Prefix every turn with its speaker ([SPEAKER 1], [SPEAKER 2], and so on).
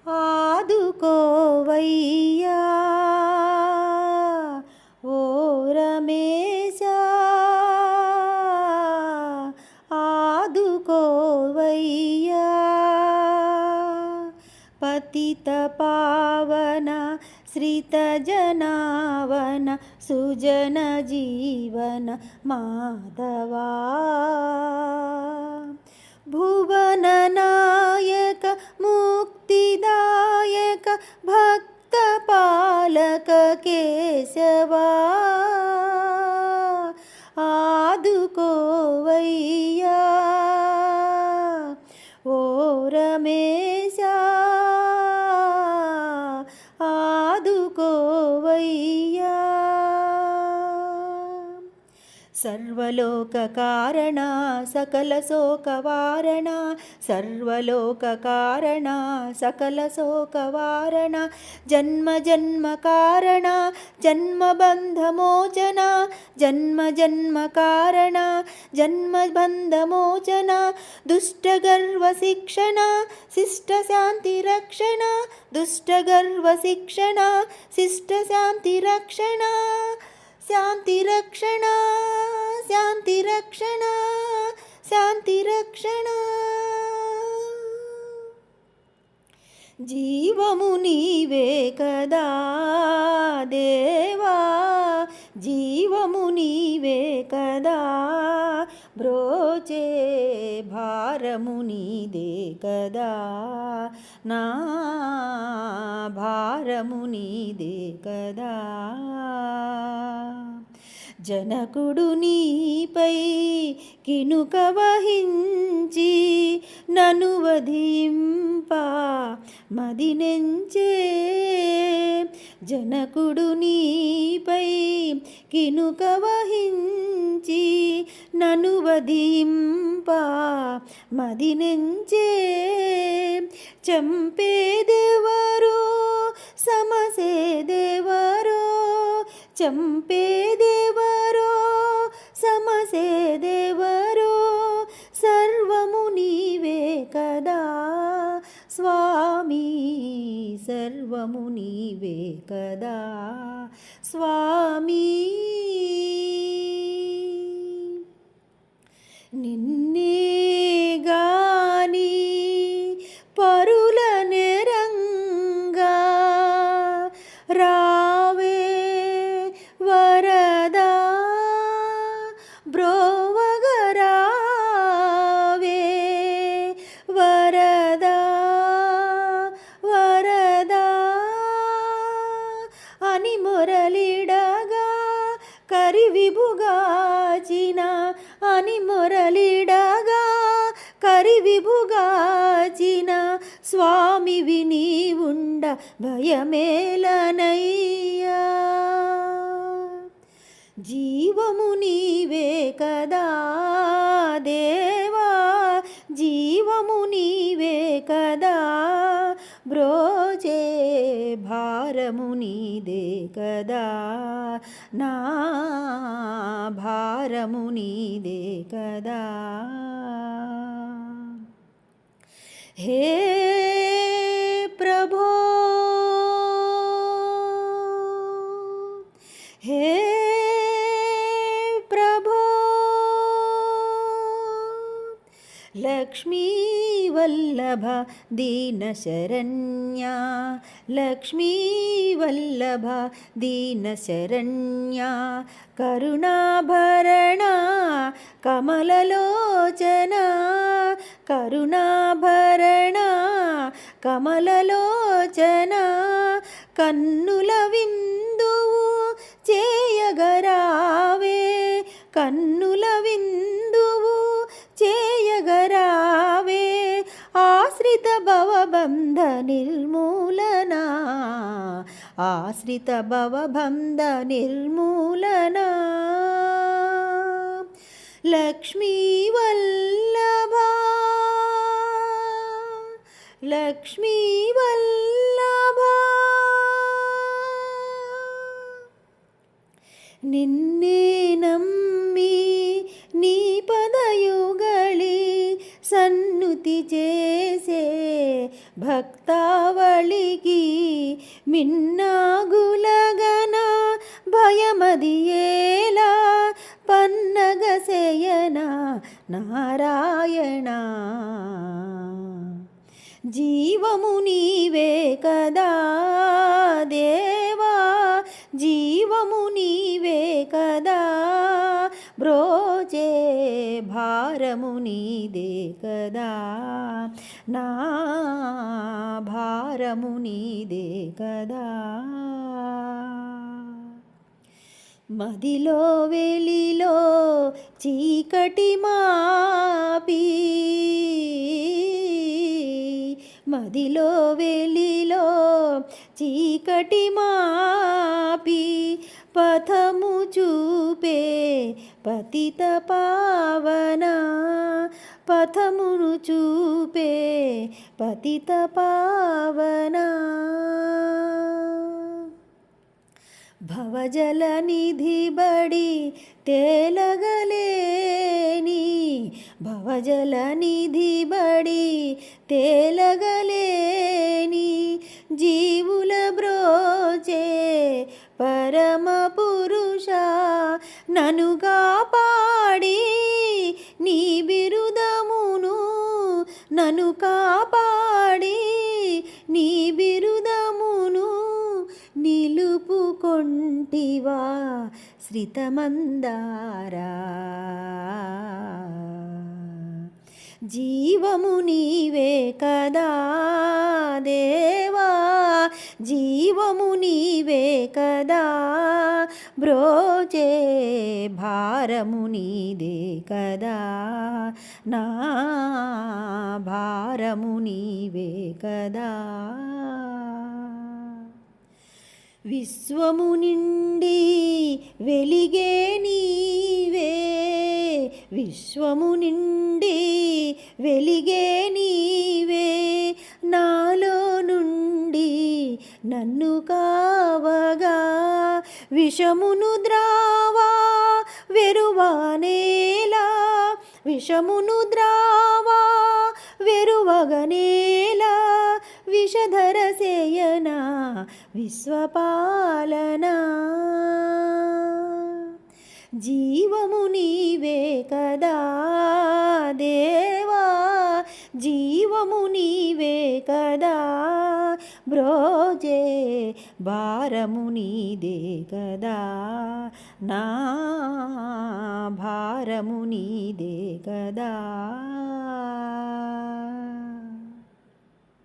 [SPEAKER 1] ఆదుకోవయ్యా ఓ రమేశా, ఆదుకోవయ్యా పతిత పావన శ్రిత జనావన సుజన జీవన మాధవా, భువన నాయక ముక్తిదాయక భక్త పాలక కేశవా, ఆదుకోవయ్యా ఓ రమేశా, ఆదుకోవయ్యా సర్వలోక కారణ సకల శోకవారణ, సర్వలోక కారణ సకల శోకవారణ, జన్మ జన్మ కారణ జన్మబంధమోచన, జన్మ జన్మ కారణ జన్మబంధమోచన, దుష్టగర్వ శిక్షణ శిష్ట శాంతి రక్షణ, దుష్టగర్వ శిక్షణ శిష్ట శాంతి రక్షణ, శాంతి రక్షణ శాంతి రక్షణ శాంతి రక్షణ, జీవము నీవే కదా దేవా, జీవము నీవే కదా, బ్రోచే భారము నీదే కదా, నా భారము నీదే కదా, జనకుడు నీపై కినుక వహించి నను వధింప మదినెంచే, జనకుడు నీపై కినుక వహించి నను వధింప మదినెంచే, చంపేదెవరో సమసేదెవరో, చంపేదెవరో సమసేదెవరో, సర్వము నీవే కదా స్వామి, సర్వము నీవే కదా స్వామి, నిన్నే గాని పరుల నెరంగా రావే వరదా, బ్రోవగరావే వరదా వరదా అని మొరలిడగా కరివిభుగాచిన, అని మొరలిడగా కరివిభుగాచిన, స్వామివి నీవుండ భయమేలనయ్యా, జీవము నీవే కదా దేవా, జీవము నీవే కదా, బ్రోచే భారము నీదే కదా, నా భారము నీదే కదా, హే ప్రభో హే ప్రభో, లక్ష్మీ వల్లభ దీన శరణ్యా, లక్ష్మీ వల్లభ దీన శరణ్యా, కరుణాభరణ కమలలోచన, కరుణాభరణ కమలలోచన, కన్నుల విందువు చేయగరావే, కన్నుల విందువు చేయగరావే, ఆశ్రిత భవబంధ నిర్మూలన, ఆశ్రిత భవబంధ నిర్మూలన, లక్ష్మీ వల్లభ లక్ష్మీ వల్లభ, నిన్నే నమ్మి నీ పదయుగళి సన్నుతి చేసే భక్తా కావళికి మిన్నాగులగన భయమదియేలా పన్నగశయన నారాయణ జీవము నీవే కదా దేవా జీవము నీవే కదా బ్రోచే భారము నీదే కదా నా భారము నీదే కదా మదిలో వెలిలో చీకటి మాపి మదిలో వెలిలో చీకటి మాపి పథము చూపే పతిత పావన పథమును చూపే పతిత పావన భవజల నిధి బడి తేలగలేని భవజల నిధి బడి తేలగలేని జీవుల బ్రోచే పరమ పురుష నను కాపాడి నీ బిరుదమును నను కాపాడి నీ బిరుదమును నిలుపుకొంటివా శ్రితమందారా జీవము నీవే కదా దేవా జీవము నీవే కదా బ్రోచే భారము నీదే కదా నా భారము నీవే కదా విశ్వము నిండి వెలిగే నీవే విశ్వము నిండి వెలిగే నీవే నాలో నుండి నన్ను కావగా విషమును ద్రావా వెరువానేలా విషమును ద్రావా వెరువగనేలా విషధర సేయన విశ్వపాలన జీవము నీవే కదా దేవా జీవము నీవే కదా బ్రోజే భారము నీదే కదా నా భారము నీదే కదా